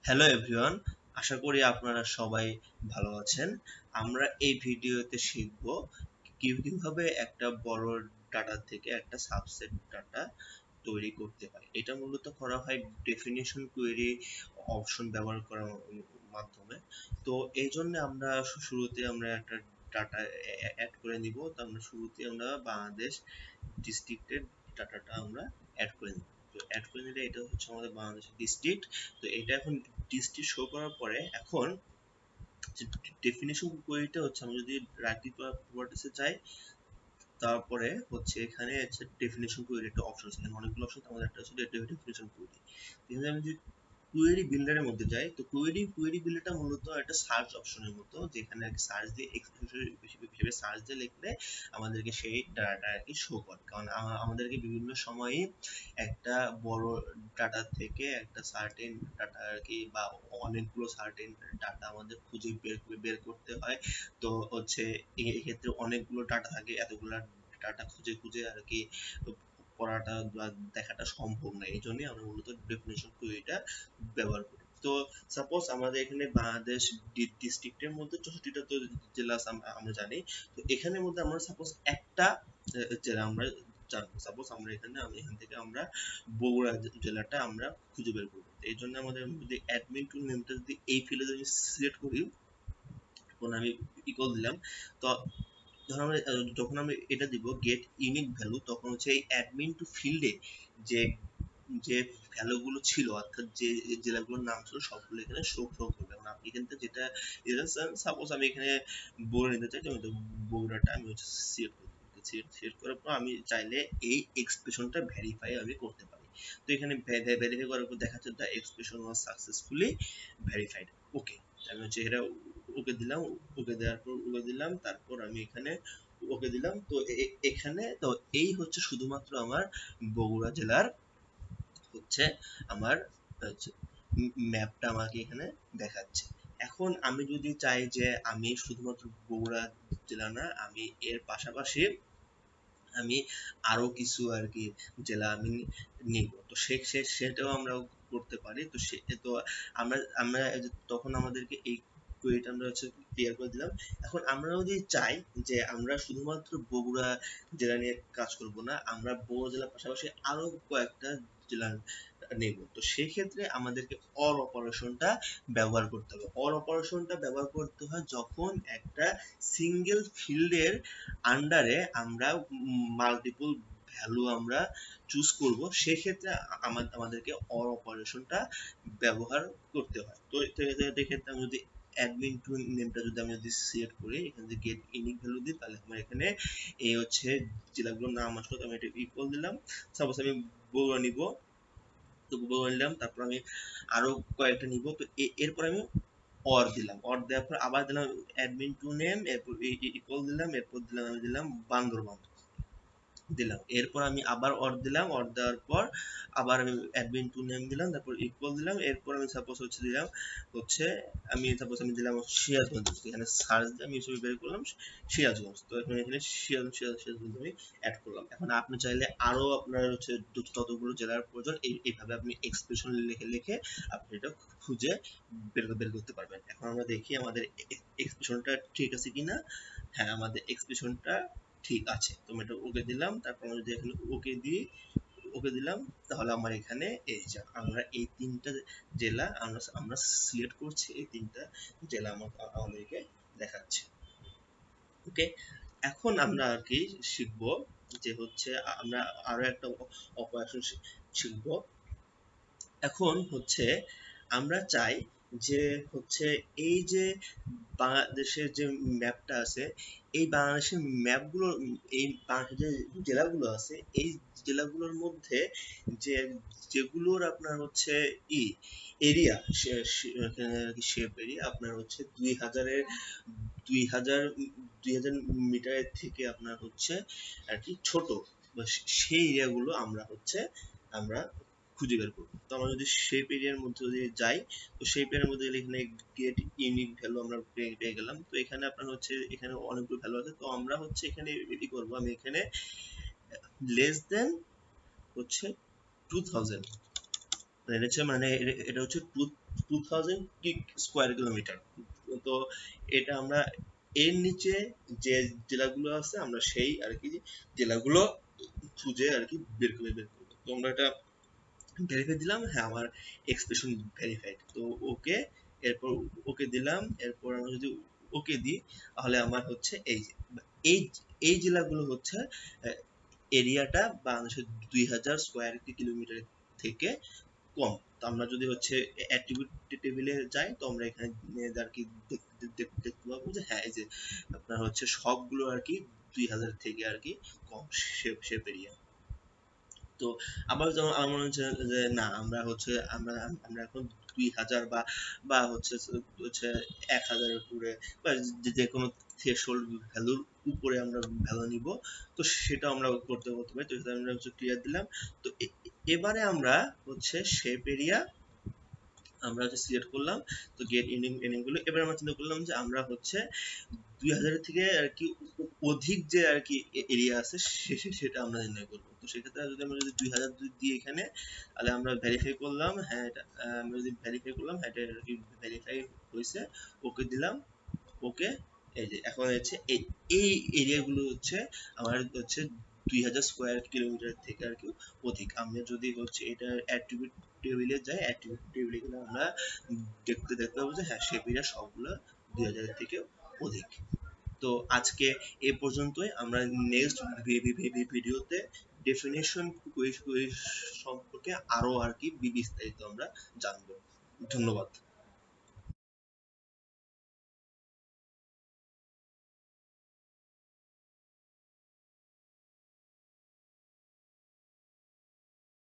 Hello everyone, আশা করি আপনারা সবাই ভালো আছেন। আমরা এই ভিডিওতে শিখব কিভাবে একটা বড় ডাটা থেকে একটা সাবসেট ডাটা তৈরি করতে হয়। এটা মূলত করা হয় ডেফিনিশন কোয়েরি অপশন ব্যবহার করার মাধ্যমে। তো এই জন্য আমরা শুরুতে আমরা একটা ডাটা অ্যাড করে নিব। তো আমরা শুরুতে আমরা বাংলাদেশ ডিস্ট্রিক্টের ডাটাটা আমরা অ্যাড করে নিব। তো অ্যাড করে নিলে এটা হচ্ছে আমাদের বাংলাদেশ ডিস্ট্রিক্ট। তো এটা এখন ডিস্ট্রিক্ট শো করার পরে এখন ডেফিনিশন কোয়েরিটা হচ্ছে আমি যদি রাইটিং প্রপার্টিসে যাই, তারপরে হচ্ছে এখানে হচ্ছে ডেফিনিশন কোয়েরি একটা অপশন আছে। এখানে অনেকগুলো অপশন, আমাদের একটা হচ্ছে ডেফিনিশন কোয়েরি। এখানে আমি যদি কোয়েরি বিল্ডারের মধ্যে যাই, তো কোয়েরি বিল্ডারটা মূলত একটা সার্চ অপশনের মতো, যেখানে আর কি সার্চ দিয়ে হিসেবে সার্চ দিয়ে লিখলে আমাদেরকে সেই ডাটা আর কি শো করে। কারণ আমাদেরকে বিভিন্ন সময়ে একটা বড় ডাটা থেকে একটা সার্টেন ডাটা আর কি, বা অনেকগুলো সার্টেন ডাটা আমাদের খুঁজে বের করতে হয়। তো হচ্ছে এক্ষেত্রে অনেকগুলো ডাটা থাকে, এতগুলো ডাটা খুঁজে খুঁজে আর কি পড়াটা বা দেখাটা সম্ভব না। এই জন্যই আমরা মূলত ডেফিনেশন কোয়েরিটা ব্যবহার করি। তো সাপোজ আমাদের এখানে বাংলাদেশ ডিস্ট্রিক্টের মধ্যে 64টা তো জেলা আছে, আমরা জানি। তো এখানের মধ্যে আমরা সাপোজ একটা জেলা আমরা জানবো। সাপোজ আমরা এখান থেকে আমরা বগুড়া জেলাটা আমরা খুঁজে বের করবো। এই জন্য আমাদের যদি অ্যাডমিন টুল নেমটা যদি এই ফিল্ডে যদি সিলেক্ট করি, তখন আমি ইকুয়াল দিলাম। তো ধরো আমরা যখন আমি এটা দিব গেট ইউনিক ভ্যালু, তখন হচ্ছে এই অ্যাডমিন টু ফিল্ডে যে যে ভ্যালু গুলো ছিল, অর্থাৎ যে জেলাগুলোর নাম ছিল সবগুলো এখানে শো শো করবে। মানে আপনি এখান থেকে যেটা সাপোজ আমি এখানে বগুড়া নিতে চাই, তো বগুড়াটা আমি হচ্ছে সিলেক্ট করব। সিলেক্ট করার পর আমি চাইলে এই এক্সপ্রেশনটা ভেরিফাই আমি করতে পারি। তো এখানে ভেরিফাই করার পর দেখাচ্ছে the expression was successfully verified. Okay, আমি হচ্ছে এটা ওকে দিলাম। ওকে দেওয়ার পর ওকে দিলাম, তারপর আমি এখানে ওকে দিলাম। তো এখানে তো এই হচ্ছে শুধুমাত্র আমার বগুড়া জেলার হচ্ছে আমার ম্যাপটা আমাকে এখানে দেখাচ্ছে। এখন আমি যদি চাই যে আমি শুধুমাত্র বগুড়া জেলা না, আমি এর পাশাপাশি আমি আরো কিছু আর কি জেলা আমি নিব, তো সেটাও আমরা করতে পারি। তো সে তো আমরা আমরা তখন আমাদেরকে এই কোয়েরিটা আমরা হচ্ছে ক্লিয়ার করে দিলাম। এখন আমরা যদি চাই যে আমরা শুধুমাত্র বগুড়া জেলা নিয়ে কাজ করব না, আমরা বগুড়া জেলার পাশাপাশি আরো কয়েকটা জেলা নেব, তো সেই ক্ষেত্রে আমাদেরকে অর অপারেশনটা ব্যবহার করতে হবে। অর অপারেশনটা ব্যবহার করতে হয় যখন একটা সিঙ্গেল ফিল্ডের আন্ডারে আমরা মাল্টিপল ভ্যালু আমরা চুজ করব, সেক্ষেত্রে আমাদেরকে অর অপারেশনটা ব্যবহার করতে হয়। তো এক্ষেত্রে আমি যদি অ্যাডমিন টু নেমটা যদি আমি যদি সিলেক্ট করি, এখানে যদি গেট ইউনিক ভ্যালু দিই, তাহলে আমার এখানে এই হচ্ছে জেলাগুলোর নাম আসলো। তো আমি এটা ইকুয়াল দিলাম। সাপোজ আমি বগুড়া নিব, তো বগুড়া নিলাম, তারপর আমি আরো কয়েকটা নিব। তো এরপর আমি অর দিলাম। অর দেওয়ার পর আবার দিলাম অ্যাডমিন টু নেম, এরপর ইকুয়াল দিলাম, এরপর দিলাম আমি দিলাম বান্দরবান দিলাম। এরপর আমি আবার অর দিলাম। অর দেওয়ার পর আবার আমি অ্যাডমিন টু নেম দিলাম, তারপর ইকুয়াল দিলাম। এরপর আমি সাপোজ হচ্ছে দিলাম হচ্ছে আমি সাপোজ আমি দিলাম সিরাজগঞ্জ। এখানে সার্চ দিয়ে আমি হিসেবে বের করলাম সিরাজগঞ্জ। তো এখানে সিরাজগঞ্জ আমি অ্যাড করলাম। এখন আপনি চাইলে আরো আপনার হচ্ছে যতগুলো জেলার প্রয়োজন এইভাবে আপনি এক্সপ্রেশন লিখে লিখে আপনি এটা খুঁজে বের করতে পারবেন। এখন আমরা দেখি আমাদের এক্সপ্রেশনটা ঠিক আছে কিনা। হ্যাঁ, আমাদের এক্সপ্রেশনটা ঠিক আছে। তো আমি এটা ওকে দিলাম। তারপর আমি যদি এখানে ওকে দিই, ওকে দিলাম, তাহলে আমার এখানে এই যে আমরা এই তিনটা জেলা আমরা আমরা সিলেক্ট করছি, এই তিনটা জেলা আমাদেরকে দেখাচ্ছে। ওকে, এখন আমরা আর কি শিখবো যে হচ্ছে আমরা আরো একটা অপারেশন শিখবো। এখন হচ্ছে আমরা চাই যে হচ্ছে এই যে বাংলাদেশের যে ম্যাপটা আছে, এই বাংলাদেশের ম্যাপগুলো, এই বাংলাদেশের যে জেলাগুলো আছে, এই জেলাগুলোর মধ্যে যে যেগুলোর আপনার হচ্ছে ই এরিয়া শেপ এরিয়া আপনার হচ্ছে 2000 2000 মিটারের থেকে আপনার হচ্ছে আর কি ছোট, বা সেই এরিয়াগুলো আমরা হচ্ছে আমরা খুঁজে বের করবো। তো আমরা যদি শেপ এরিয়ার মধ্যে যদি যাই, তো শেপ এরিয়ার মধ্যে গেলে এখানে গেট ইউনিক ভ্যালু আমরা পেয়ে গেলাম। তো এখানে আপনার হচ্ছে এখানে অনেকগুলো ভ্যালু আছে। তো আমরা হচ্ছে এখানে কি করবো, আমি এখানে লেস দেন হচ্ছে 2000 এটা হচ্ছে মানে এটা হচ্ছে 2000 স্কোয়ার কিলোমিটার। তো এটা আমরা এর নিচে যে জেলাগুলো আছে আমরা সেই আর কি জেলাগুলো খুঁজে আর কি বের করবো। তো আমরা এটা ভেরিফাই দিলাম, হ্যাঁ আমার এক্সপ্রেশন ভেরিফাইড, তো ওকে। এরপর ওকে দিলাম, এরপর আমরা যদি ওকে দিই তাহলে আমার হচ্ছে এই এই জেলাগুলো হচ্ছে এরিয়াটা বাংলাদেশের 2000 স্কোয়ার কিলোমিটার থেকে কম। তো আমরা যদি হচ্ছে অ্যাট্রিবিউট টেবিলে যাই তো আমরা এখানে আর কি দেখতে পাবো যে হ্যাঁ এই যে আপনার হচ্ছে সবগুলো আর কি 2000 থেকে আর কি কম শেপ এরিয়া। তো আবার যেমন আমার মনে হচ্ছে যে না আমরা হচ্ছে আমরা আমরা এখন 2000 বা বা হচ্ছে হচ্ছে 1000 এর উপরে বা যে কোনো থ্রেশহোল্ড ভ্যালুর উপরে আমরা ভ্যালু নিব। তো সেটা আমরা করতে পারি। তো সেটা আমরা হচ্ছে ক্লিয়ার দিলাম। তো এবারে আমরা হচ্ছে শেপ এরিয়া আমরা হচ্ছে সিলেক্ট করলাম। তো গেট এন্ডিং গুলো এবার আমরা চিন্তা করলাম যে আমরা হচ্ছে 2000 থেকে আর কি অধিক যে আর কি এরিয়া আছে সেটা আমরা নির্ণয় করবো। তো সেক্ষেত্রে যদি আমরা যদি 2000 দিই এখানে, তাহলে আমরা ভেরিফাই করলাম, হ্যাঁ এটা আমরা যদি ভেরিফাই করলাম হ্যাঁ এটা আর কি ভেরিফাই হয়েছে, ওকে দিলাম, ওকে। এই যে এখন হচ্ছে এই এরিয়া গুলো হচ্ছে আমার হচ্ছে 2000 স্কোয়ার কিলোমিটার থেকে আর কি অধিক। আমরা যদি হচ্ছে এটা অ্যাট্রিবিউট টেবিলে যাই, অ্যাট্রিবিউট টেবিলে গেলে আমরা দেখতে পাবো যে হ্যাঁ শেপ এরিয়া সবগুলো 2000 থেকে অধিক। তো আজকে এ পর্যন্তই। আমরা নেক্সট ভিডিওতে ডেফিনেশন কুইজ সম্পর্কে আরো আর কি বিস্তারিত আমরা জানবো। ধন্যবাদ।